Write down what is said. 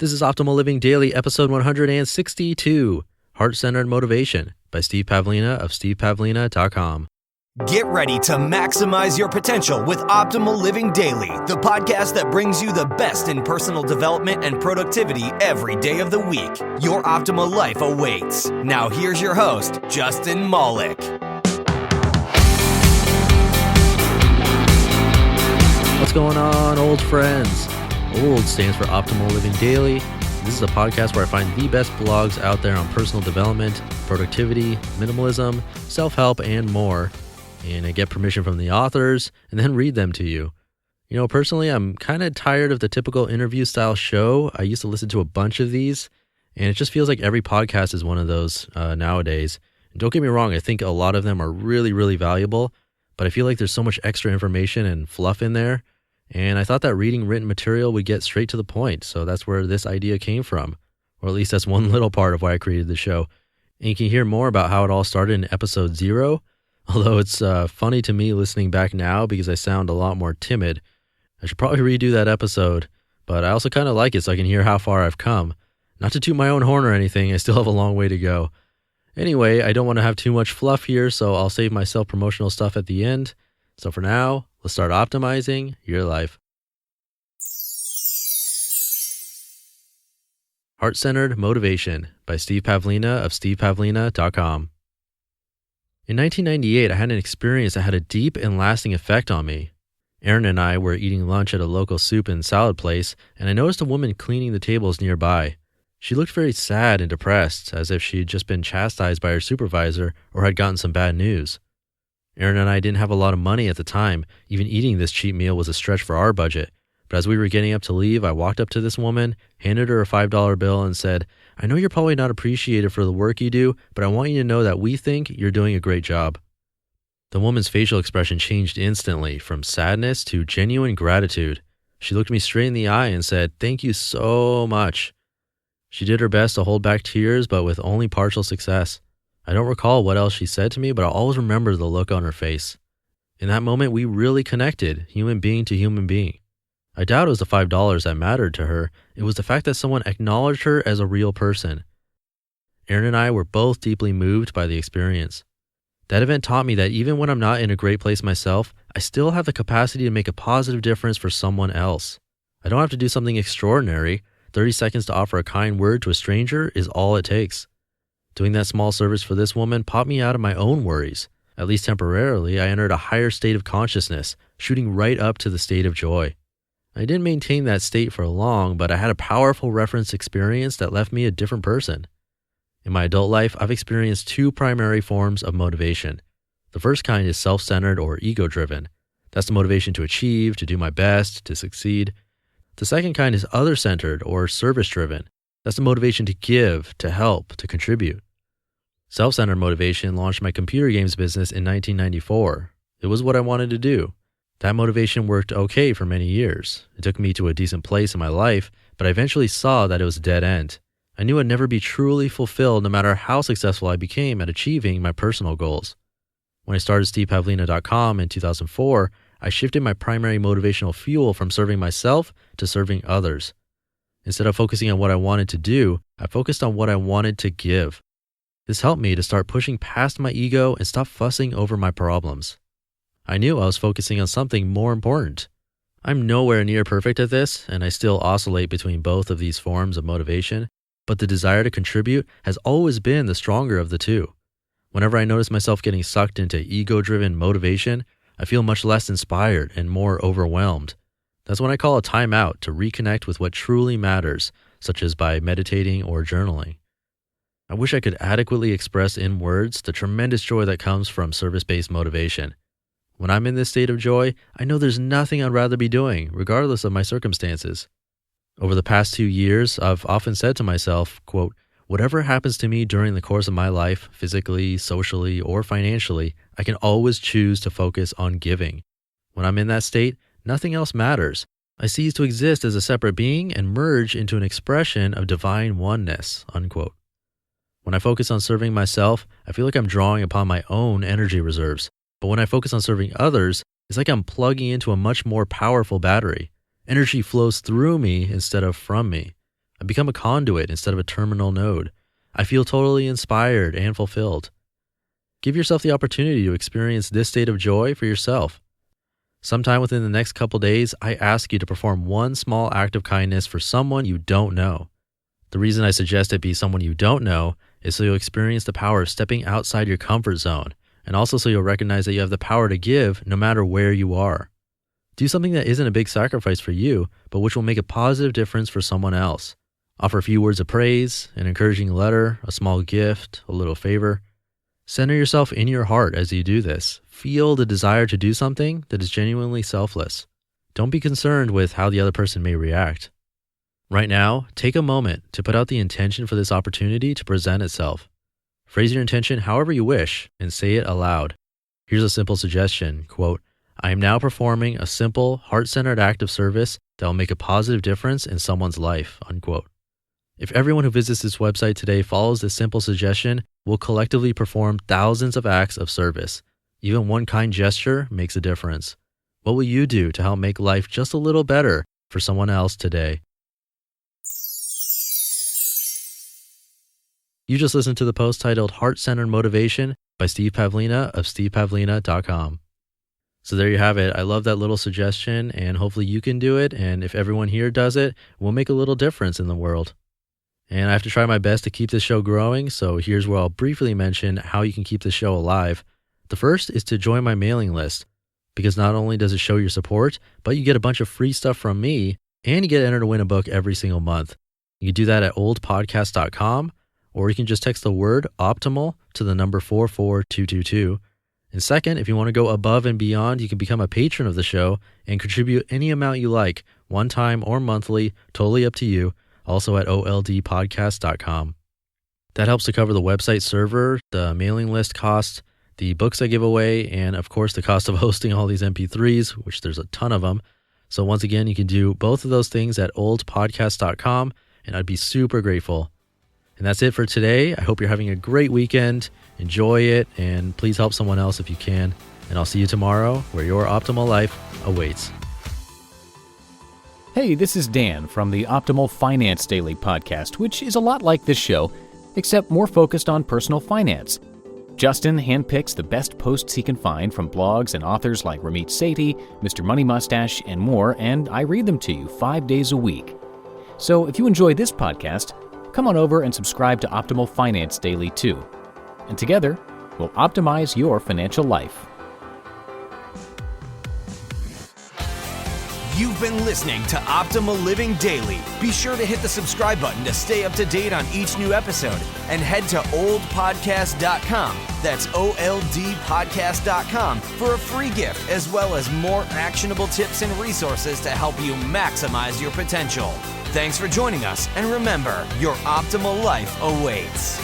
This is Optimal Living Daily, episode 162, Heart-Centered Motivation by Steve Pavlina of stevepavlina.com. Get ready to maximize your potential with Optimal Living Daily, the podcast that brings you the best in personal development and productivity every day of the week. Your optimal life awaits. Now here's your host, Justin Malik. What's going on, old friends? OLD stands for Optimal Living Daily. This is a podcast where I find the best blogs out there on personal development, productivity, minimalism, self-help, and more. And I get permission from the authors and then read them to you. You know, personally, I'm kind of tired of the typical interview style show. I used to listen to a bunch of these, and it just feels like every podcast is one of those nowadays. And don't get me wrong, I think a lot of them are really, really valuable, but I feel like there's so much extra information and fluff in there. And I thought that reading written material would get straight to the point. So that's where this idea came from, or at least that's one little part of why I created the show. And you can hear more about how it all started in episode 0. Although it's funny to me listening back now because I sound a lot more timid. I should probably redo that episode, but I also kind of like it so I can hear how far I've come. Not to toot my own horn or anything, I still have a long way to go. Anyway, I don't want to have too much fluff here, so I'll save my self-promotional stuff at the end. So for now, let's start optimizing your life. Heart-Centered Motivation by Steve Pavlina of stevepavlina.com. In 1998, I had an experience that had a deep and lasting effect on me. Erin and I were eating lunch at a local soup and salad place, and I noticed a woman cleaning the tables nearby. She looked very sad and depressed, as if she had just been chastised by her supervisor or had gotten some bad news. Erin and I didn't have a lot of money at the time. Even eating this cheap meal was a stretch for our budget. But as we were getting up to leave, I walked up to this woman, handed her a $5 bill, and said, "I know you're probably not appreciated for the work you do, but I want you to know that we think you're doing a great job." The woman's facial expression changed instantly from sadness to genuine gratitude. She looked me straight in the eye and said, "Thank you so much." She did her best to hold back tears, but with only partial success. I don't recall what else she said to me, but I'll always remember the look on her face. In that moment, we really connected, human being to human being. I doubt it was the $5 that mattered to her. It was the fact that someone acknowledged her as a real person. Erin and I were both deeply moved by the experience. That event taught me that even when I'm not in a great place myself, I still have the capacity to make a positive difference for someone else. I don't have to do something extraordinary. 30 seconds to offer a kind word to a stranger is all it takes. Doing that small service for this woman popped me out of my own worries. At least temporarily, I entered a higher state of consciousness, shooting right up to the state of joy. I didn't maintain that state for long, but I had a powerful reference experience that left me a different person. In my adult life, I've experienced two primary forms of motivation. The first kind is self-centered or ego-driven. That's the motivation to achieve, to do my best, to succeed. The second kind is other-centered or service-driven. That's the motivation to give, to help, to contribute. Self-centered motivation launched my computer games business in 1994. It was what I wanted to do. That motivation worked okay for many years. It took me to a decent place in my life, but I eventually saw that it was a dead end. I knew I'd never be truly fulfilled no matter how successful I became at achieving my personal goals. When I started stevepavlina.com in 2004, I shifted my primary motivational fuel from serving myself to serving others. Instead of focusing on what I wanted to do, I focused on what I wanted to give. This helped me to start pushing past my ego and stop fussing over my problems. I knew I was focusing on something more important. I'm nowhere near perfect at this, and I still oscillate between both of these forms of motivation, but the desire to contribute has always been the stronger of the two. Whenever I notice myself getting sucked into ego-driven motivation, I feel much less inspired and more overwhelmed. That's when I call a timeout to reconnect with what truly matters, such as by meditating or journaling. I wish I could adequately express in words the tremendous joy that comes from service-based motivation. When I'm in this state of joy, I know there's nothing I'd rather be doing, regardless of my circumstances. Over the past 2 years, I've often said to myself, quote, "Whatever happens to me during the course of my life, physically, socially, or financially, I can always choose to focus on giving. When I'm in that state, nothing else matters. I cease to exist as a separate being and merge into an expression of divine oneness," unquote. When I focus on serving myself, I feel like I'm drawing upon my own energy reserves. But when I focus on serving others, it's like I'm plugging into a much more powerful battery. Energy flows through me instead of from me. I become a conduit instead of a terminal node. I feel totally inspired and fulfilled. Give yourself the opportunity to experience this state of joy for yourself. Sometime within the next couple days, I ask you to perform one small act of kindness for someone you don't know. The reason I suggest it be someone you don't know is so you'll experience the power of stepping outside your comfort zone, and also so you'll recognize that you have the power to give no matter where you are. Do something that isn't a big sacrifice for you, but which will make a positive difference for someone else. Offer a few words of praise, an encouraging letter, a small gift, a little favor. Center yourself in your heart as you do this. Feel the desire to do something that is genuinely selfless. Don't be concerned with how the other person may react. Right now, take a moment to put out the intention for this opportunity to present itself. Phrase your intention however you wish and say it aloud. Here's a simple suggestion, quote, I am now performing a simple, heart-centered act of service that will make a positive difference in someone's life, unquote. If everyone who visits this website today follows this simple suggestion, we'll collectively perform thousands of acts of service. Even one kind gesture makes a difference. What will you do to help make life just a little better for someone else today? You just listened to the post titled Heart-Centered Motivation by Steve Pavlina of stevepavlina.com. So there you have it. I love that little suggestion, and hopefully you can do it. And if everyone here does it, we'll make a little difference in the world. And I have to try my best to keep this show growing, so here's where I'll briefly mention how you can keep the show alive. The first is to join my mailing list, because not only does it show your support, but you get a bunch of free stuff from me, and you get entered to win a book every single month. You can do that at oldpodcast.com, or you can just text the word optimal to the number 44222. And second, if you want to go above and beyond, you can become a patron of the show and contribute any amount you like, one time or monthly, totally up to you, also at oldpodcast.com. That helps to cover the website server, the mailing list cost, the books I give away, and of course the cost of hosting all these MP3s, which there's a ton of them. So once again, you can do both of those things at oldpodcast.com, and I'd be super grateful. And that's it for today. I hope you're having a great weekend. Enjoy it, and please help someone else if you can. And I'll see you tomorrow where your optimal life awaits. Hey, this is Dan from the Optimal Finance Daily podcast, which is a lot like this show, except more focused on personal finance. Justin handpicks the best posts he can find from blogs and authors like Ramit Sethi, Mr. Money Mustache, and more, and I read them to you 5 days a week. So if you enjoy this podcast, come on over and subscribe to Optimal Finance Daily too. And together, we'll optimize your financial life. You've been listening to Optimal Living Daily. Be sure to hit the subscribe button to stay up to date on each new episode, and head to oldpodcast.com. That's OLDpodcast.com for a free gift, as well as more actionable tips and resources to help you maximize your potential. Thanks for joining us, and remember, your optimal life awaits.